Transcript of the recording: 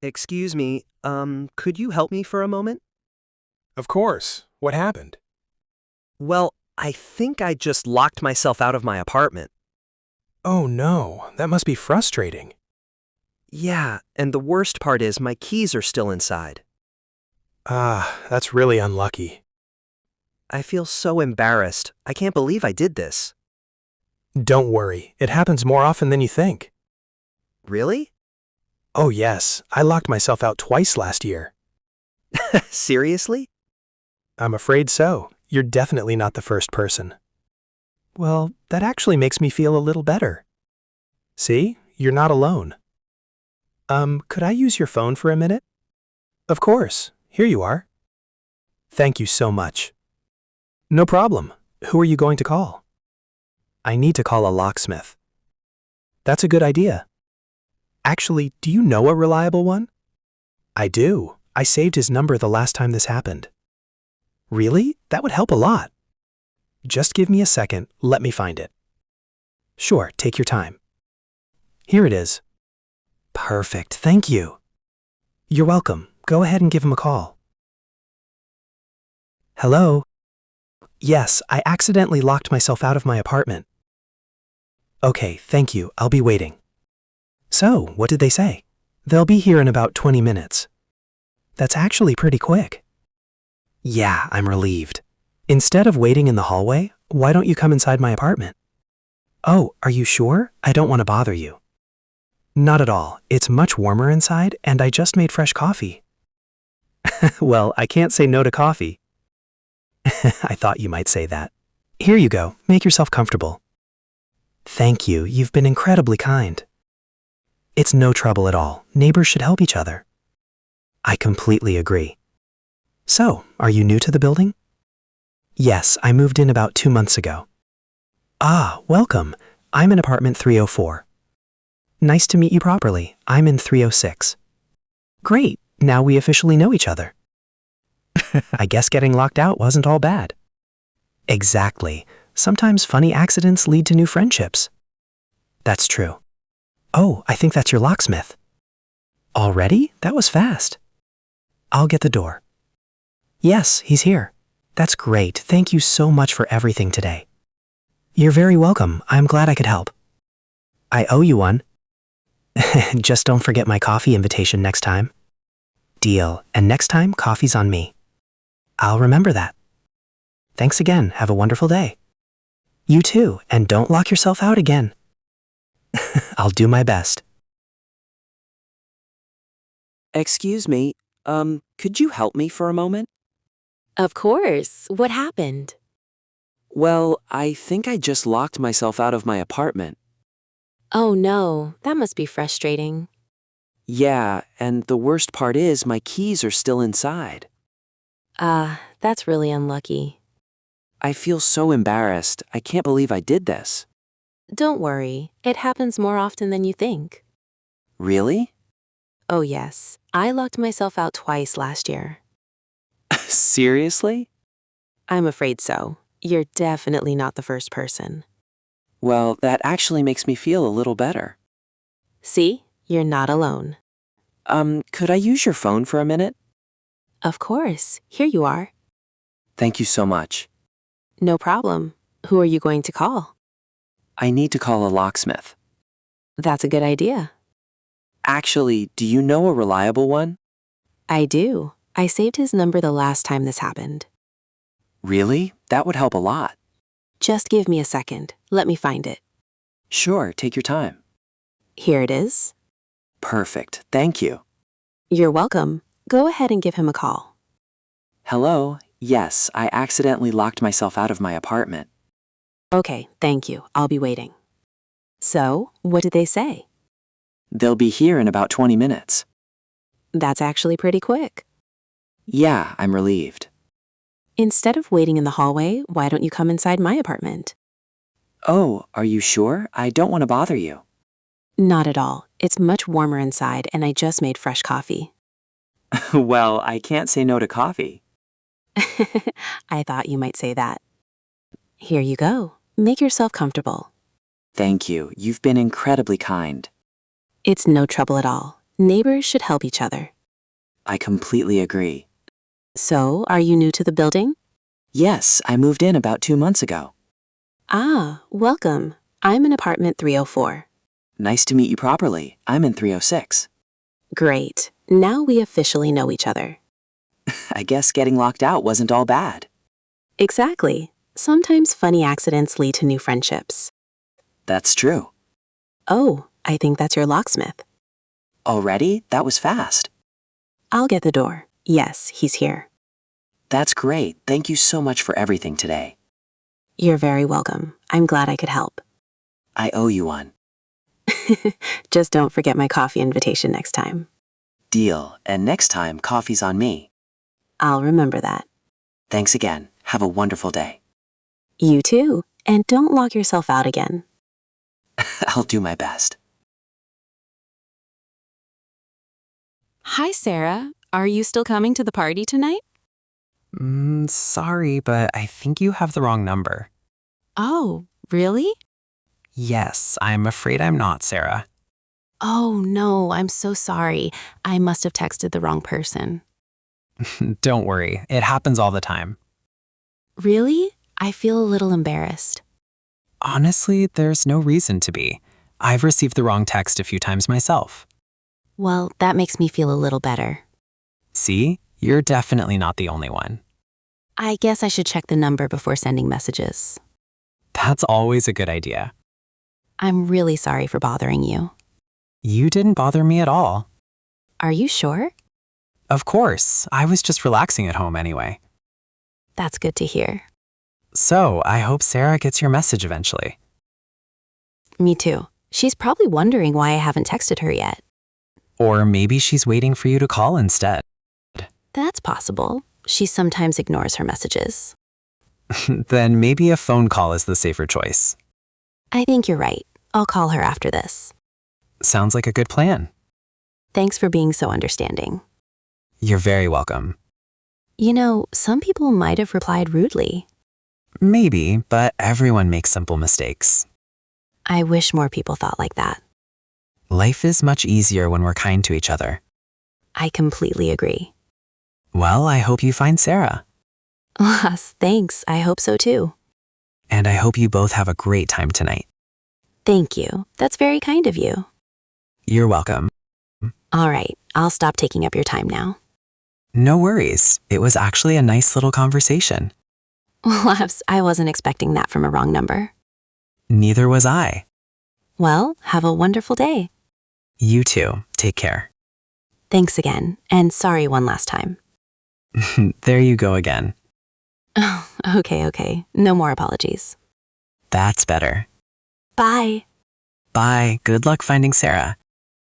Excuse me, could you help me for a moment? Of course. What happened? Well, I think I just locked myself out of my apartment. Oh no, that must be frustrating. Yeah, and the worst part is my keys are still inside. That's really unlucky. I feel so embarrassed. I can't believe I did this. Don't worry, it happens more often than you think. Really? Oh yes, I locked myself out twice last year. Seriously? I'm afraid so. You're definitely not the first person. Well, that actually makes me feel a little better. See, you're not alone. Could I use your phone for a minute? Of course, here you are. Thank you so much. No problem. Who are you going to call? I need to call a locksmith. That's a good idea. Actually, do you know a reliable one? I do. I saved his number the last time this happened. Really? That would help a lot. Just give me a second. Let me find it. Sure, take your time. Here it is. Perfect, thank you. You're welcome. Go ahead and give him a call. Hello? Yes, I accidentally locked myself out of my apartment. Okay, thank you. I'll be waiting. So, what did they say? They'll be here in about 20 minutes. That's actually pretty quick. Yeah, I'm relieved. Instead of waiting in the hallway, why don't you come inside my apartment? Oh, are you sure? I don't want to bother you. Not at all. It's much warmer inside, and I just made fresh coffee. Well, I can't say no to coffee. I thought you might say that. Here you go. Make yourself comfortable. Thank you. You've been incredibly kind. It's no trouble at all. Neighbors should help each other. I completely agree. So, are you new to the building? Yes, I moved in about 2 months ago. Ah, welcome. I'm in apartment 304. Nice to meet you properly. I'm in 306. Great. Now we officially know each other. I guess getting locked out wasn't all bad. Exactly. Sometimes funny accidents lead to new friendships. That's true. Oh, I think that's your locksmith. Already? That was fast. I'll get the door. Yes, he's here. That's great. Thank you so much for everything today. You're very welcome. I'm glad I could help. I owe you one. Just don't forget my coffee invitation next time. Deal. And next time, coffee's on me. I'll remember that. Thanks again. Have a wonderful day. You too, and don't lock yourself out again. I'll do my best. Excuse me, could you help me for a moment? Of course. What happened? Well, I think I just locked myself out of my apartment. Oh no, that must be frustrating. Yeah, and the worst part is my keys are still inside. That's really unlucky. I feel so embarrassed. I can't believe I did this. Don't worry, it happens more often than you think. Really? Oh yes, I locked myself out twice last year. Seriously? I'm afraid so. You're definitely not the first person. Well, that actually makes me feel a little better. See? You're not alone. Could I use your phone for a minute? Of course. Here you are. Thank you so much. No problem. Who are you going to call? I need to call a locksmith. That's a good idea. Actually, do you know a reliable one? I do. I saved his number the last time this happened. Really? That would help a lot. Just give me a second. Let me find it. Sure, take your time. Here it is. Perfect. Thank you. You're welcome. Go ahead and give him a call. Hello? Yes, I accidentally locked myself out of my apartment. Okay, thank you. I'll be waiting. So, what did they say? They'll be here in about 20 minutes. That's actually pretty quick. Yeah, I'm relieved. Instead of waiting in the hallway, why don't you come inside my apartment? Oh, are you sure? I don't want to bother you. Not at all. It's much warmer inside, and I just made fresh coffee. Well, I can't say no to coffee. I thought you might say that. Here you go. Make yourself comfortable. Thank you. You've been incredibly kind. It's no trouble at all. Neighbors should help each other. I completely agree. So, are you new to the building? Yes, I moved in about 2 months ago. Ah, welcome. I'm in apartment 304. Nice to meet you properly. I'm in 306. Great. Now we officially know each other. I guess getting locked out wasn't all bad. Exactly. Sometimes funny accidents lead to new friendships. That's true. Oh, I think that's your locksmith. Already? That was fast. I'll get the door. Yes, he's here. That's great. Thank you so much for everything today. You're very welcome. I'm glad I could help. I owe you one. Just don't forget my coffee invitation next time. Deal. And next time, coffee's on me. I'll remember that. Thanks again. Have a wonderful day. You too. And don't lock yourself out again. I'll do my best. Hi, Sarah. Are you still coming to the party tonight? Sorry, but I think you have the wrong number. Oh, really? Yes, I'm afraid I'm not, Sarah. Oh, no, I'm so sorry. I must have texted the wrong person. Don't worry, it happens all the time. Really? I feel a little embarrassed. Honestly, there's no reason to be. I've received the wrong text a few times myself. Well, that makes me feel a little better. See? You're definitely not the only one. I guess I should check the number before sending messages. That's always a good idea. I'm really sorry for bothering you. You didn't bother me at all. Are you sure? Of course, I was just relaxing at home anyway. That's good to hear. So, I hope Sarah gets your message eventually. Me too. She's probably wondering why I haven't texted her yet. Or maybe she's waiting for you to call instead. That's possible. She sometimes ignores her messages. Then maybe a phone call is the safer choice. I think you're right. I'll call her after this. Sounds like a good plan. Thanks for being so understanding. You're very welcome. You know, some people might have replied rudely. Maybe, but everyone makes simple mistakes. I wish more people thought like that. Life is much easier when we're kind to each other. I completely agree. Well, I hope you find Sarah. Yes, thanks. I hope so too. And I hope you both have a great time tonight. Thank you. That's very kind of you. You're welcome. All right, I'll stop taking up your time now. No worries. It was actually a nice little conversation. Laughs, I wasn't expecting that from a wrong number. Neither was I. Well, have a wonderful day. You too. Take care. Thanks again, and sorry one last time. There you go again. Oh, okay. No more apologies. That's better. Bye. Bye. Good luck finding Sarah.